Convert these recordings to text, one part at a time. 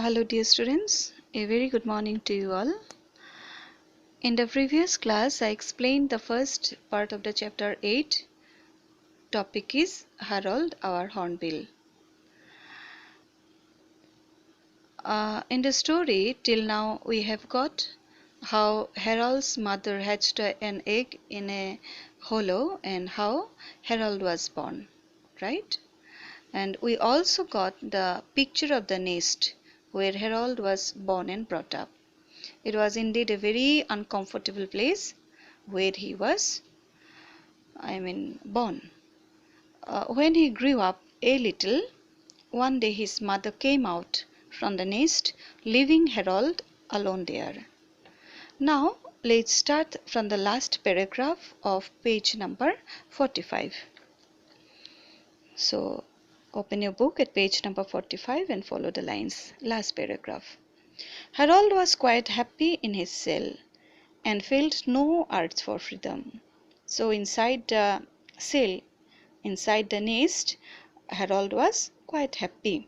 Hello dear students, a very good morning to you all. In the previous class I explained the first part of the chapter 8. Topic is Harold our Hornbill. In the story till now we have got how Harold's mother hatched an egg in a hollow and how Harold was born, right? And we also got the picture of the nest where Harold was born and brought up. It was indeed a very uncomfortable place where he was, born. When he grew up a little, one day his mother came out from the nest, leaving Harold alone there. Now, let's start from the last paragraph of page number 45. So, open your book at page number 45 and follow the lines. Last paragraph. Harold was quite happy in his cell and felt no urge for freedom. So inside the cell, inside the nest, Harold was quite happy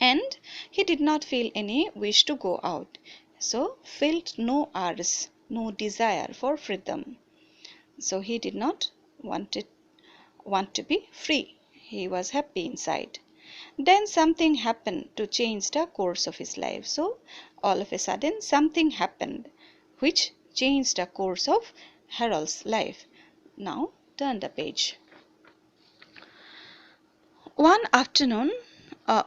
and he did not feel any wish to go out. So felt no urge, no desire for freedom. So he did not want to be free. He was happy inside. Then something happened to change the course of his life. So all of a sudden something happened which changed the course of Harold's life. Now turn the page. One afternoon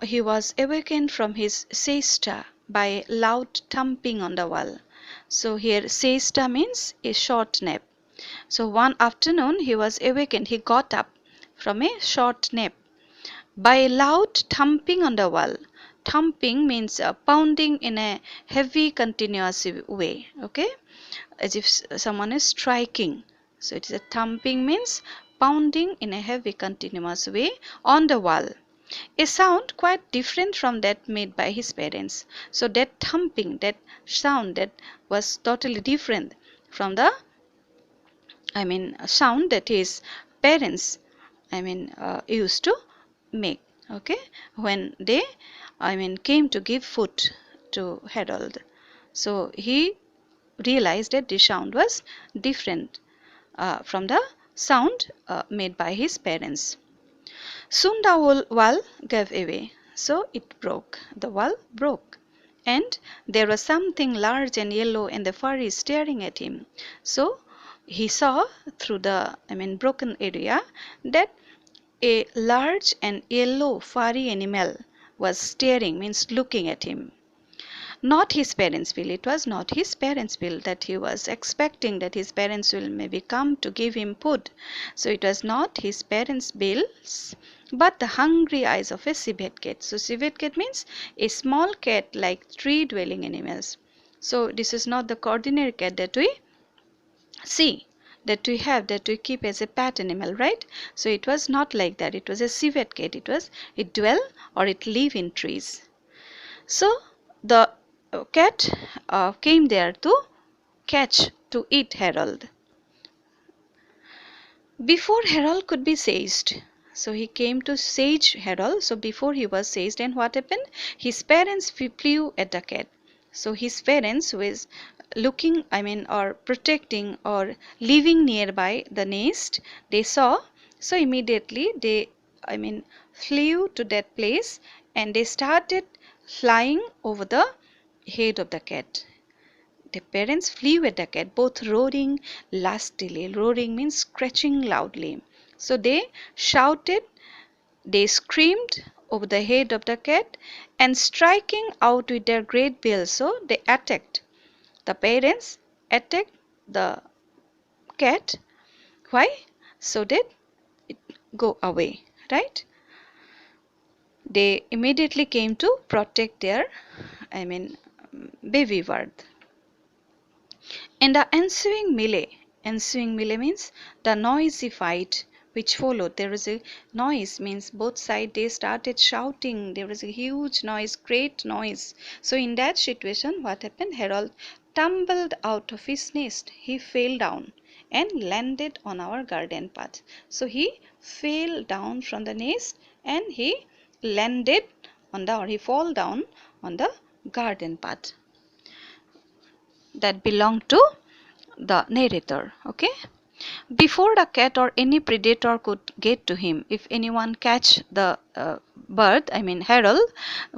he was awakened from his siesta by a loud thumping on the wall. So here siesta means a short nap. So one afternoon he was awakened, he got up from a short nap by a loud thumping on the wall. Thumping means pounding in a heavy continuous way, okay, as if someone is striking. So it is a thumping means pounding in a heavy continuous way on the wall, a sound quite different from that made by his parents. So that thumping, that sound, that was totally different from the sound that his parents used to make, okay, when they came to give food to Harold. So he realized that the sound was different from the sound made by his parents. Soon the wall gave away, so it broke. The wall broke, and there was something large and yellow and furry staring at him. So he saw through the broken area that a large and yellow furry animal was staring, means looking at him. Not his parents' bill. It was not his parents' bill that he was expecting that his parents will maybe come to give him food. So it was not his parents' bills, but the hungry eyes of a civet cat. So civet cat means a small cat like tree-dwelling animals. So this is not the ordinary cat that we see, that we have, that we keep as a pet animal, right? So it was not like that. It was a civet cat. It dwell or it live in trees. So the cat came there to eat Harold. Before Harold could be seized, so he came to sage Harold. So before he was seized, and what happened? His parents flew at the cat. So his parents was looking, or protecting or living nearby the nest. They saw, so immediately they, flew to that place and they started flying over the head of the cat. The parents flew at the cat, both roaring lustily. Roaring means scratching loudly. So they shouted, they screamed over the head of the cat and striking out with their great bills. So they attacked. The parents attacked the cat. Why? So that it go away, right? They immediately came to protect their, baby bird. In the ensuing melee means the noisy fight which followed. There was a noise, means both sides they started shouting. There was a huge noise, great noise. So in that situation, what happened? Harold tumbled out of his nest. He fell down and landed on our garden path. So he fell down from the nest and he landed or he fall down on the garden path that belong to the narrator. Okay, before the cat or any predator could get to him, if anyone catch the bird, I mean Harold,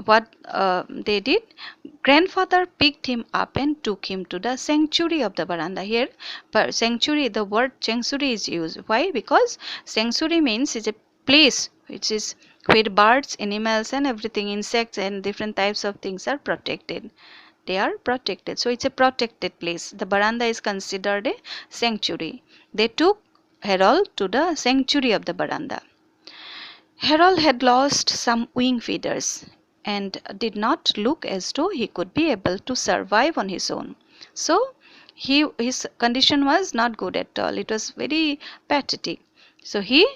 what they did, grandfather picked him up and took him to the sanctuary of the veranda. Here, sanctuary, the word sanctuary is used. Why? Because sanctuary means is a place which is where birds, animals, and everything, insects, and different types of things are protected. They are protected, so it's a protected place. The veranda is considered a sanctuary. They took Harold to the sanctuary of the veranda. Harold had lost some wing feathers and did not look as though he could be able to survive on his own. So his condition was not good at all. It was very pathetic. So he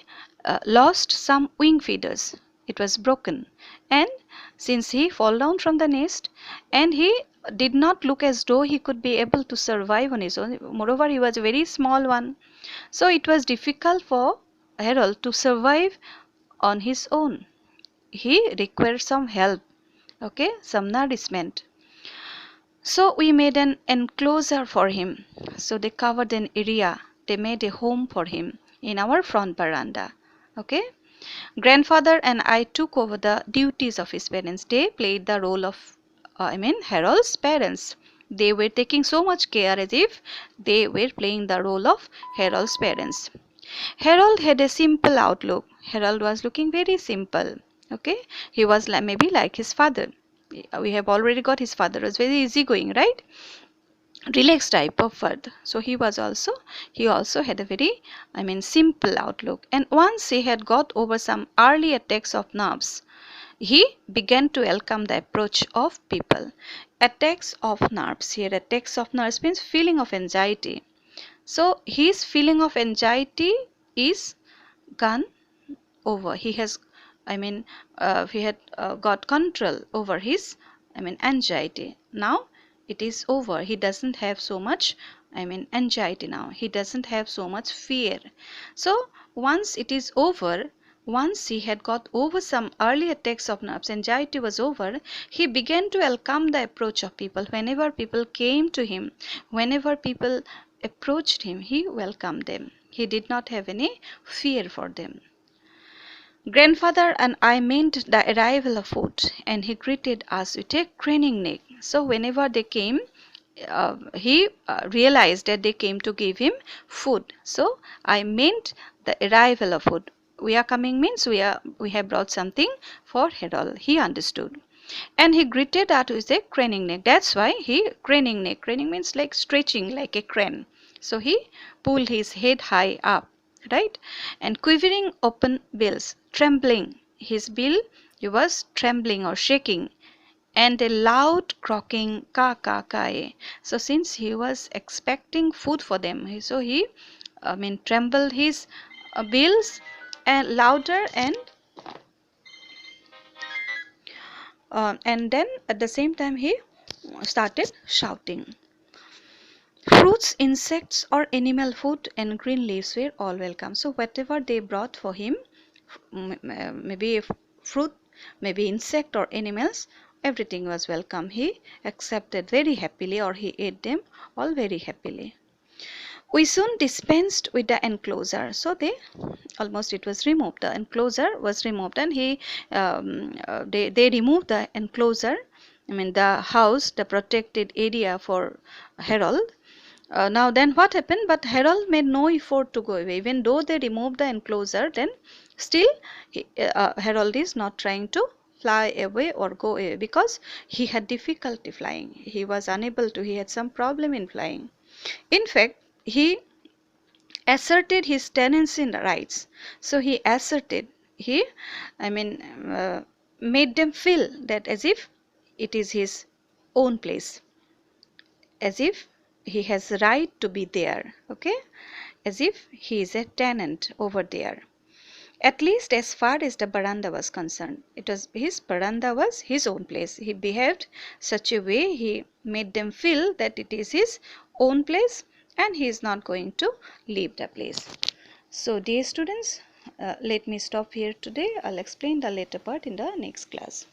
lost some wing feathers. It was broken, and since he fell down from the nest, and he did not look as though he could be able to survive on his own. Moreover, he was a very small one. So it was difficult for Harold to survive on his own. He required some help, okay, some nourishment. So we made an enclosure for him. So they covered an area. They made a home for him in our front veranda. Okay. Grandfather and I took over the duties of his parents. They played the role of, Harold's parents. They were taking so much care as if they were playing the role of Harold's parents. Harold had a simple outlook. Harold was looking very simple. Okay, he was maybe like his father. We have already got his father was very easygoing, right? Relaxed type of father. So he also had a very simple outlook. And once he had got over some early attacks of nerves, he began to welcome the approach of people. Attacks of nerves. Here attacks of nerves means feeling of anxiety. So his feeling of anxiety is gone over. He has, he had got control over his, anxiety. Now it is over. He doesn't have so much, anxiety now. He doesn't have so much fear. So once it is over, once he had got over some early attacks of nerves, anxiety was over, he began to welcome the approach of people. Whenever people came to him, whenever people approached him, he welcomed them. He did not have any fear for them. Grandfather and I meant the arrival of food, and he greeted us with a craning neck. So whenever they came, he realized that they came to give him food. So I meant the arrival of food. We are coming means we have brought something for Harold. He understood. And he greeted us with a craning neck. That's why he craning neck. Craning means like stretching like a crane. So he pulled his head high up, right? And quivering open bills, trembling. His bill, he was trembling or shaking. And a loud croaking ka ka ka. So since he was expecting food for them, so he trembled his bills and louder, and then at the same time he started shouting. Fruits, insects, or animal food and green leaves were all welcome. So whatever they brought for him, maybe fruit, maybe insect or animals, everything was welcome. He accepted very happily, or he ate them all very happily. We soon dispensed with the enclosure. So they almost it was removed. The enclosure was removed, and they removed the enclosure. The house, the protected area for Harold. Now then what happened? But Harold made no effort to go away. Even though they removed the enclosure, then still Harold is not trying to fly away or go away, because he had difficulty flying. He was unable to. He had some problem in flying. In fact, he asserted his tenancy rights. So he asserted, he made them feel that as if it is his own place, as if he has the right to be there, okay, as if he is a tenant over there. At least as far as the veranda was concerned, it was his veranda, was his own place. He behaved such a way, he made them feel that it is his own place and he is not going to leave the place. So dear students, let me stop here today. I'll explain the later part in the next class.